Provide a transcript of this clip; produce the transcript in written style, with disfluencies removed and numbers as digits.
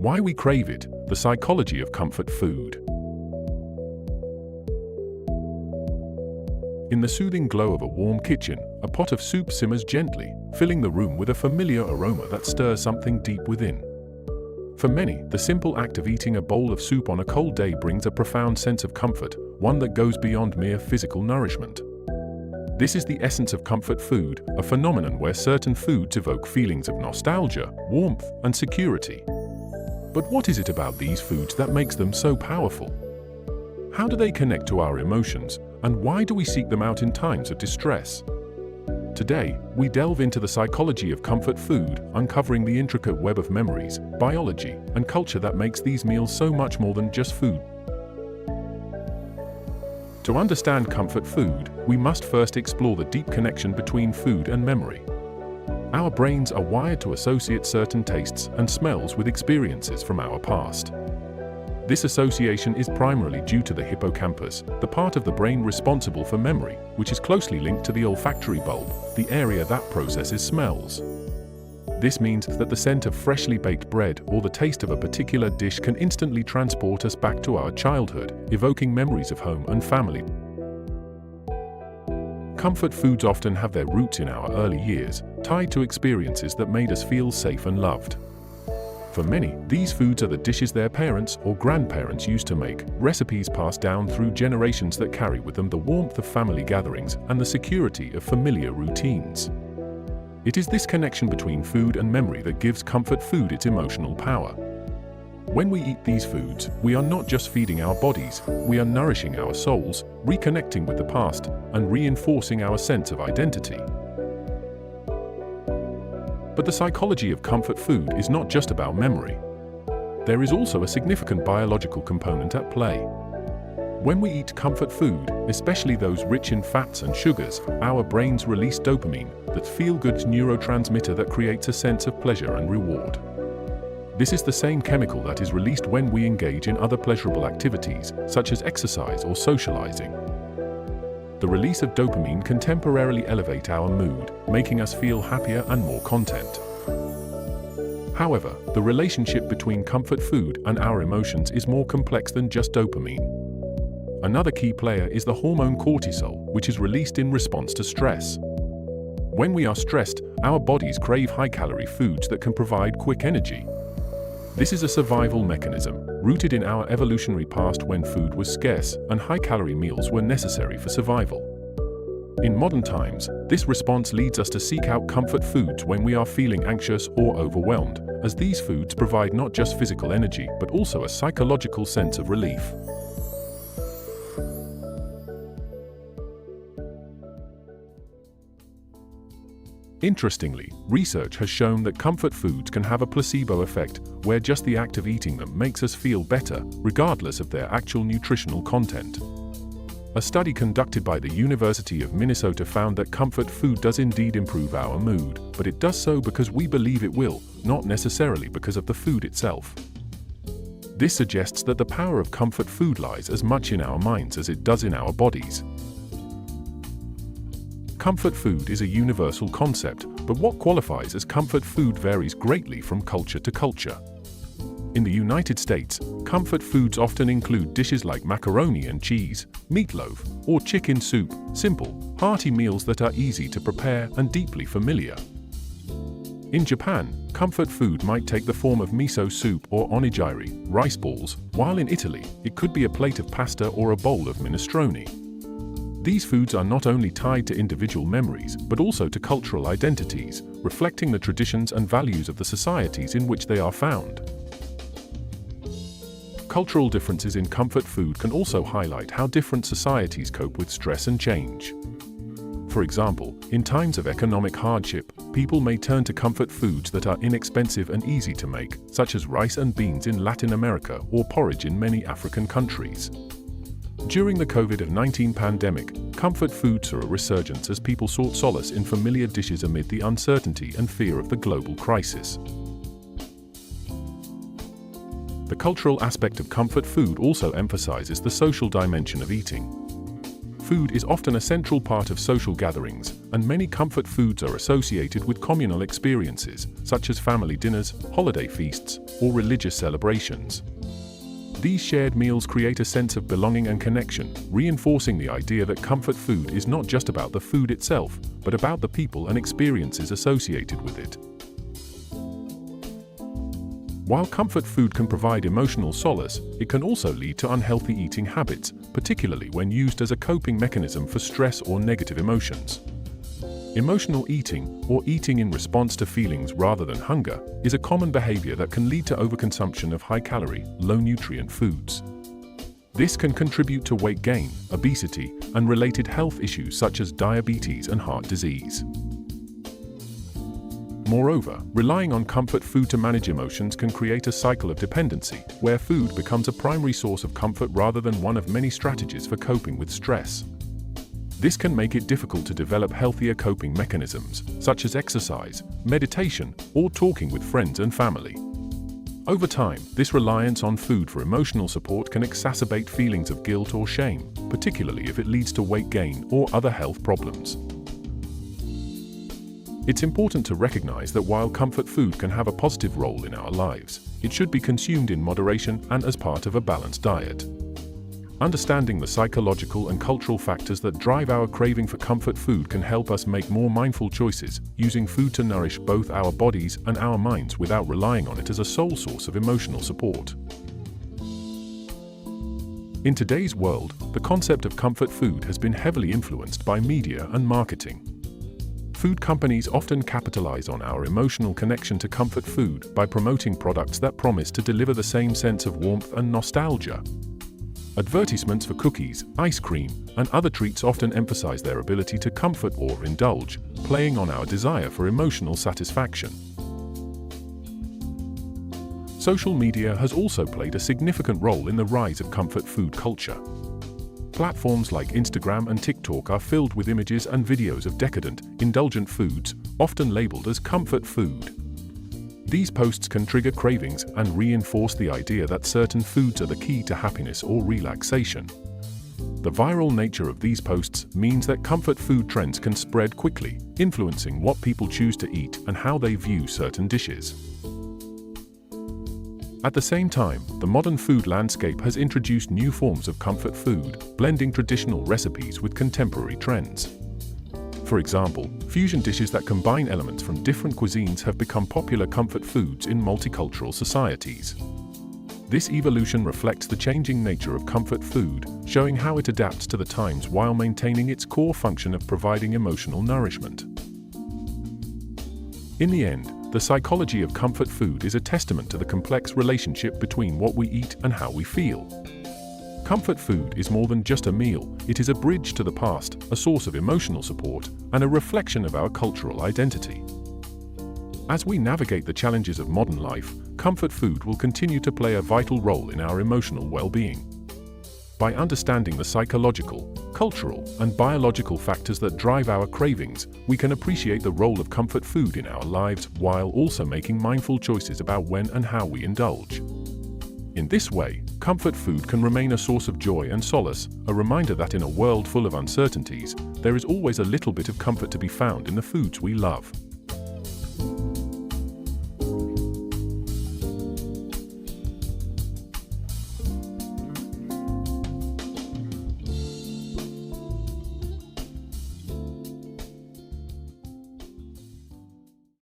Why we crave it, the psychology of comfort food. In the soothing glow of a warm kitchen, a pot of soup simmers gently, filling the room with a familiar aroma that stirs something deep within. For many, the simple act of eating a bowl of soup on a cold day brings a profound sense of comfort, one that goes beyond mere physical nourishment. This is the essence of comfort food, a phenomenon where certain foods evoke feelings of nostalgia, warmth, and security. But what is it about these foods that makes them so powerful? How do they connect to our emotions, and why do we seek them out in times of distress? Today, we delve into the psychology of comfort food, uncovering the intricate web of memories, biology, and culture that makes these meals so much more than just food. To understand comfort food, we must first explore the deep connection between food and memory. Our brains are wired to associate certain tastes and smells with experiences from our past. This association is primarily due to the hippocampus, the part of the brain responsible for memory, which is closely linked to the olfactory bulb, the area that processes smells. This means that the scent of freshly baked bread or the taste of a particular dish can instantly transport us back to our childhood, evoking memories of home and family. Comfort foods often have their roots in our early years, tied to experiences that made us feel safe and loved. For many, these foods are the dishes their parents or grandparents used to make, recipes passed down through generations that carry with them the warmth of family gatherings and the security of familiar routines. It is this connection between food and memory that gives comfort food its emotional power. When we eat these foods, we are not just feeding our bodies, we are nourishing our souls, reconnecting with the past, and reinforcing our sense of identity. But the psychology of comfort food is not just about memory. There is also a significant biological component at play. When we eat comfort food, especially those rich in fats and sugars, our brains release dopamine, that feel-good neurotransmitter that creates a sense of pleasure and reward. This is the same chemical that is released when we engage in other pleasurable activities, such as exercise or socializing. The release of dopamine can temporarily elevate our mood, making us feel happier and more content. However, the relationship between comfort food and our emotions is more complex than just dopamine. Another key player is the hormone cortisol, which is released in response to stress. When we are stressed, our bodies crave high-calorie foods that can provide quick energy. This is a survival mechanism, rooted in our evolutionary past when food was scarce and high-calorie meals were necessary for survival. In modern times, this response leads us to seek out comfort foods when we are feeling anxious or overwhelmed, as these foods provide not just physical energy but also a psychological sense of relief. Interestingly, research has shown that comfort foods can have a placebo effect, where just the act of eating them makes us feel better, regardless of their actual nutritional content. A study conducted by the University of Minnesota found that comfort food does indeed improve our mood, but it does so because we believe it will, not necessarily because of the food itself. This suggests that the power of comfort food lies as much in our minds as it does in our bodies. Comfort food is a universal concept, but what qualifies as comfort food varies greatly from culture to culture. In the United States, comfort foods often include dishes like macaroni and cheese, meatloaf, or chicken soup, simple, hearty meals that are easy to prepare and deeply familiar. In Japan, comfort food might take the form of miso soup or onigiri, rice balls, while in Italy, it could be a plate of pasta or a bowl of minestrone. These foods are not only tied to individual memories, but also to cultural identities, reflecting the traditions and values of the societies in which they are found. Cultural differences in comfort food can also highlight how different societies cope with stress and change. For example, in times of economic hardship, people may turn to comfort foods that are inexpensive and easy to make, such as rice and beans in Latin America or porridge in many African countries. During the COVID-19 pandemic, comfort foods saw a resurgence as people sought solace in familiar dishes amid the uncertainty and fear of the global crisis. The cultural aspect of comfort food also emphasizes the social dimension of eating. Food is often a central part of social gatherings, and many comfort foods are associated with communal experiences, such as family dinners, holiday feasts, or religious celebrations. These shared meals create a sense of belonging and connection, reinforcing the idea that comfort food is not just about the food itself, but about the people and experiences associated with it. While comfort food can provide emotional solace, it can also lead to unhealthy eating habits, particularly when used as a coping mechanism for stress or negative emotions. Emotional eating, or eating in response to feelings rather than hunger, is a common behavior that can lead to overconsumption of high-calorie, low-nutrient foods. This can contribute to weight gain, obesity, and related health issues such as diabetes and heart disease. Moreover, relying on comfort food to manage emotions can create a cycle of dependency, where food becomes a primary source of comfort rather than one of many strategies for coping with stress. This can make it difficult to develop healthier coping mechanisms, such as exercise, meditation, or talking with friends and family. Over time, this reliance on food for emotional support can exacerbate feelings of guilt or shame, particularly if it leads to weight gain or other health problems. It's important to recognize that while comfort food can have a positive role in our lives, it should be consumed in moderation and as part of a balanced diet. Understanding the psychological and cultural factors that drive our craving for comfort food can help us make more mindful choices, using food to nourish both our bodies and our minds without relying on it as a sole source of emotional support. In today's world, the concept of comfort food has been heavily influenced by media and marketing. Food companies often capitalize on our emotional connection to comfort food by promoting products that promise to deliver the same sense of warmth and nostalgia. Advertisements for cookies, ice cream, and other treats often emphasize their ability to comfort or indulge, playing on our desire for emotional satisfaction. Social media has also played a significant role in the rise of comfort food culture. Platforms like Instagram and TikTok are filled with images and videos of decadent, indulgent foods, often labeled as comfort food. These posts can trigger cravings and reinforce the idea that certain foods are the key to happiness or relaxation. The viral nature of these posts means that comfort food trends can spread quickly, influencing what people choose to eat and how they view certain dishes. At the same time, the modern food landscape has introduced new forms of comfort food, blending traditional recipes with contemporary trends. For example, fusion dishes that combine elements from different cuisines have become popular comfort foods in multicultural societies. This evolution reflects the changing nature of comfort food, showing how it adapts to the times while maintaining its core function of providing emotional nourishment. In the end, the psychology of comfort food is a testament to the complex relationship between what we eat and how we feel. Comfort food is more than just a meal, it is a bridge to the past, a source of emotional support, and a reflection of our cultural identity. As we navigate the challenges of modern life, comfort food will continue to play a vital role in our emotional well-being. By understanding the psychological, cultural, and biological factors that drive our cravings, we can appreciate the role of comfort food in our lives while also making mindful choices about when and how we indulge. In this way, comfort food can remain a source of joy and solace, a reminder that in a world full of uncertainties, there is always a little bit of comfort to be found in the foods we love.